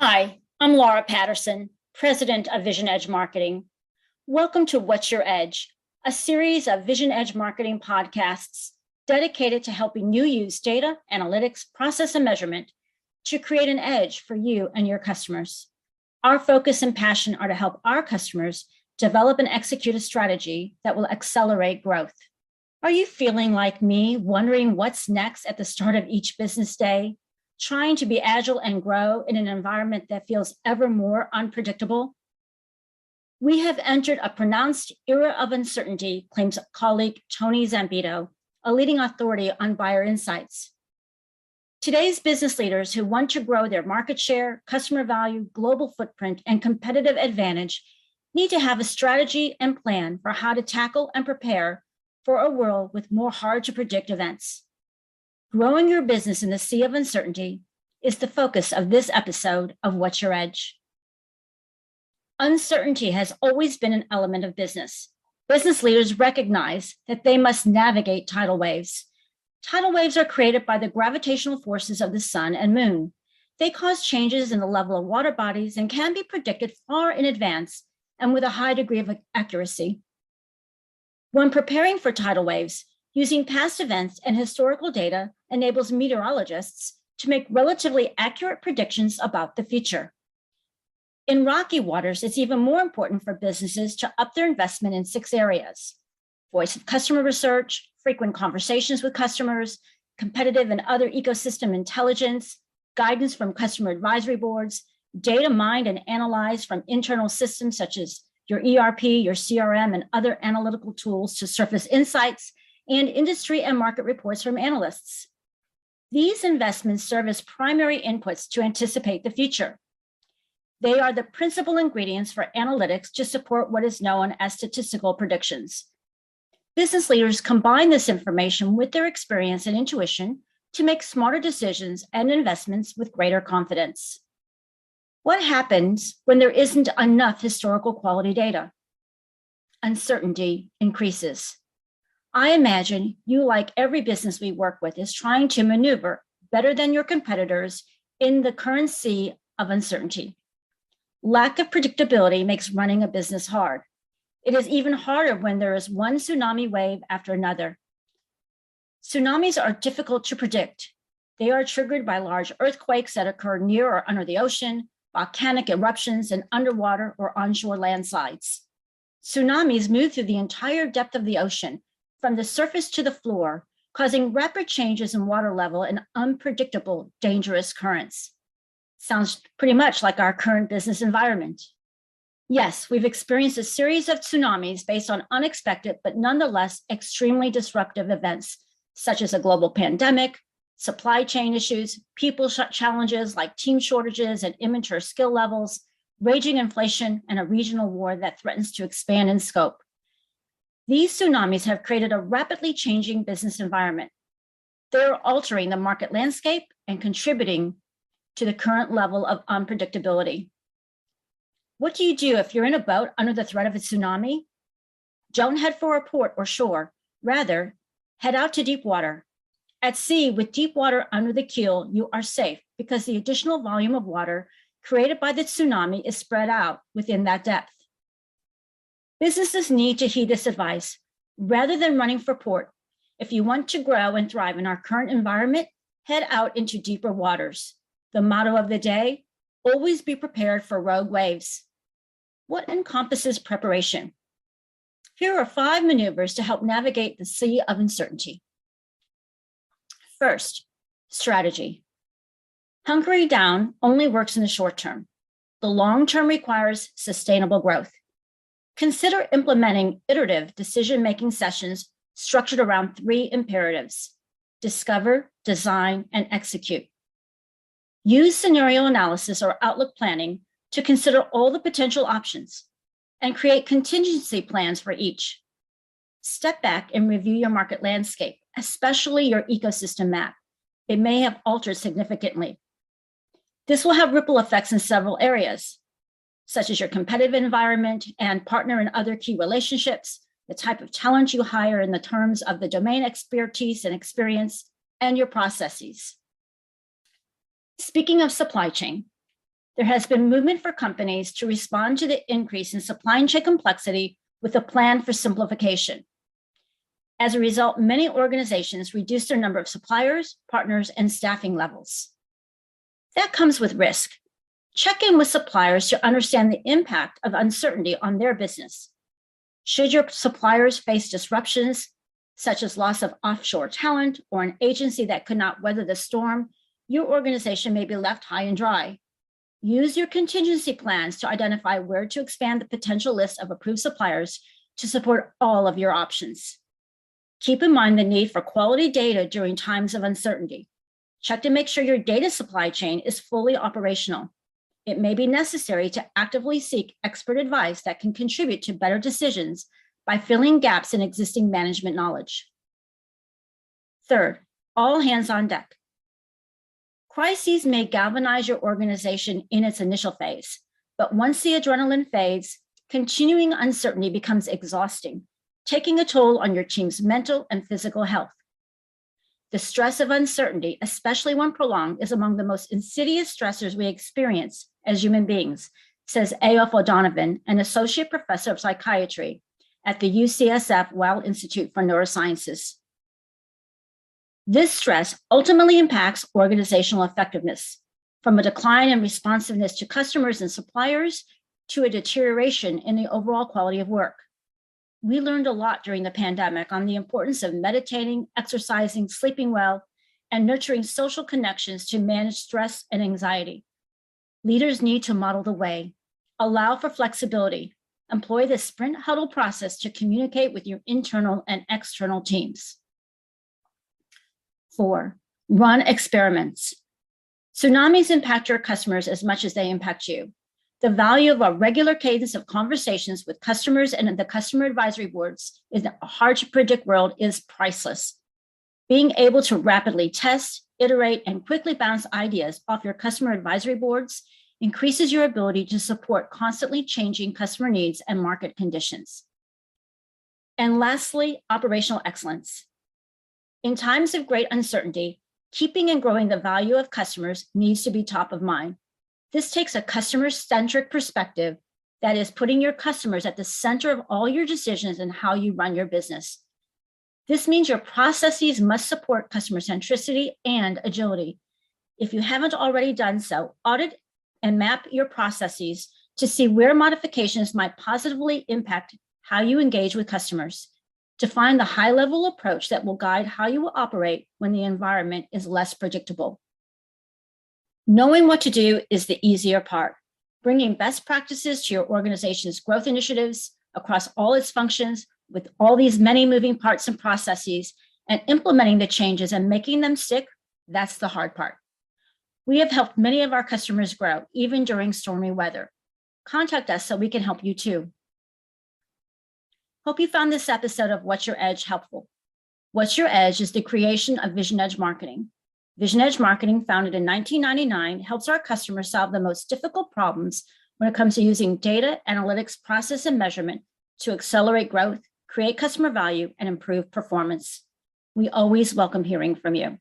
Hi, I'm Laura Patterson, President of Vision Edge Marketing. Welcome to What's Your Edge, a series of Vision Edge Marketing podcasts dedicated to helping you use data, analytics, process, and measurement to create an edge for you and your customers. Our focus and passion are to help our customers develop and execute a strategy that will accelerate growth. Are you feeling like me, wondering what's next at the start of each business day? Trying to be agile and grow in an environment that feels ever more unpredictable? We have entered a pronounced era of uncertainty, claims colleague Tony Zambito, a leading authority on buyer insights. Today's business leaders who want to grow their market share, customer value, global footprint, and competitive advantage need to have a strategy and plan for how to tackle and prepare for a world with more hard-to-predict events. Growing your business in the sea of uncertainty is the focus of this episode of What's Your Edge? Uncertainty has always been an element of business. Business leaders recognize that they must navigate tidal waves. Tidal waves are created by the gravitational forces of the sun and moon. They cause changes in the level of water bodies and can be predicted far in advance and with a high degree of accuracy. When preparing for tidal waves, using past events and historical data enables meteorologists to make relatively accurate predictions about the future. In rocky waters, it's even more important for businesses to up their investment in 6 areas: voice of customer research, frequent conversations with customers, competitive and other ecosystem intelligence, guidance from customer advisory boards, data mined and analyzed from internal systems such as your ERP, your CRM, and other analytical tools to surface insights, and industry and market reports from analysts. These investments serve as primary inputs to anticipate the future. They are the principal ingredients for analytics to support what is known as statistical predictions. Business leaders combine this information with their experience and intuition to make smarter decisions and investments with greater confidence. What happens when there isn't enough historical quality data? Uncertainty increases. I imagine you, like every business we work with, is trying to maneuver better than your competitors in the current sea of uncertainty. Lack of predictability makes running a business hard. It is even harder when there is one tsunami wave after another. Tsunamis are difficult to predict. They are triggered by large earthquakes that occur near or under the ocean, volcanic eruptions, and underwater or onshore landslides. Tsunamis move through the entire depth of the ocean, from the surface to the floor, causing rapid changes in water level and unpredictable, dangerous currents. Sounds pretty much like our current business environment. Yes, we've experienced a series of tsunamis based on unexpected, but nonetheless extremely disruptive events, such as a global pandemic, supply chain issues, people challenges like team shortages and immature skill levels, raging inflation, and a regional war that threatens to expand in scope. These tsunamis have created a rapidly changing business environment. They're altering the market landscape and contributing to the current level of unpredictability. What do you do if you're in a boat under the threat of a tsunami? Don't head for a port or shore. Rather, head out to deep water. At sea, with deep water under the keel, you are safe because the additional volume of water created by the tsunami is spread out within that depth. Businesses need to heed this advice. Rather than running for port, if you want to grow and thrive in our current environment, head out into deeper waters. The motto of the day: always be prepared for rogue waves. What encompasses preparation? Here are 5 maneuvers to help navigate the sea of uncertainty. First, strategy. Hunkering down only works in the short term. The long term requires sustainable growth. Consider implementing iterative decision-making sessions structured around 3 imperatives: discover, design, and execute. Use scenario analysis or outlook planning to consider all the potential options and create contingency plans for each. Step back and review your market landscape, especially your ecosystem map. It may have altered significantly. This will have ripple effects in several areas, such as your competitive environment and partner and other key relationships, the type of talent you hire in the terms of the domain expertise and experience, and your processes. Speaking of supply chain, There has been movement for companies to respond to the increase in supply chain complexity with a plan for simplification. As a result, many organizations reduce their number of suppliers, partners, and staffing levels. That comes with risk. Check in with suppliers to understand the impact of uncertainty on their business. Should your suppliers face disruptions, such as loss of offshore talent or an agency that could not weather the storm, your organization may be left high and dry. Use your contingency plans to identify where to expand the potential list of approved suppliers to support all of your options. Keep in mind the need for quality data during times of uncertainty. Check to make sure your data supply chain is fully operational. It may be necessary to actively seek expert advice that can contribute to better decisions by filling gaps in existing management knowledge. Third, all hands on deck. Crises may galvanize your organization in its initial phase, but once the adrenaline fades, continuing uncertainty becomes exhausting, taking a toll on your team's mental and physical health. The stress of uncertainty, especially when prolonged, is among the most insidious stressors we experience as human beings, says A.F. O'Donovan, an associate professor of psychiatry at the UCSF Weill Institute for Neurosciences. This stress ultimately impacts organizational effectiveness, from a decline in responsiveness to customers and suppliers to a deterioration in the overall quality of work. We learned a lot during the pandemic on the importance of meditating, exercising, sleeping well, and nurturing social connections to manage stress and anxiety. Leaders need to model the way, allow for flexibility, employ the sprint huddle process to communicate with your internal and external teams. 4, run experiments. Tsunamis impact your customers as much as they impact you. The value of a regular cadence of conversations with customers and the customer advisory boards in a hard to predict world is priceless. Being able to rapidly test, iterate, and quickly bounce ideas off your customer advisory boards increases your ability to support constantly changing customer needs and market conditions. And lastly, operational excellence. In times of great uncertainty, keeping and growing the value of customers needs to be top of mind. This takes a customer-centric perspective that is putting your customers at the center of all your decisions and how you run your business. This means your processes must support customer centricity and agility. If you haven't already done so, audit and map your processes to see where modifications might positively impact how you engage with customers. Define the high-level approach that will guide how you will operate when the environment is less predictable. Knowing what to do is the easier part. Bringing best practices to your organization's growth initiatives across all its functions with all these many moving parts and processes and implementing the changes and making them stick, that's the hard part. We have helped many of our customers grow, even during stormy weather. Contact us so we can help you too. Hope you found this episode of What's Your Edge helpful. What's Your Edge is the creation of Vision Edge Marketing. Vision Edge Marketing, founded in 1999, helps our customers solve the most difficult problems when it comes to using data, analytics, process, and measurement to accelerate growth, create customer value, and improve performance. We always welcome hearing from you.